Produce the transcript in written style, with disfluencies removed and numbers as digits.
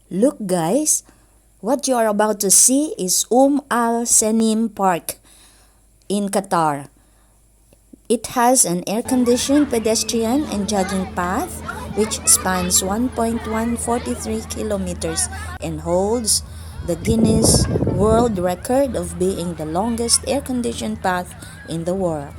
Look guys, what you are about to see is Al Seneem Park in Qatar. It has an air-conditioned pedestrian and jogging path which spans 1.143 kilometers and holds the Guinness World Record of being the longest air-conditioned path in the world.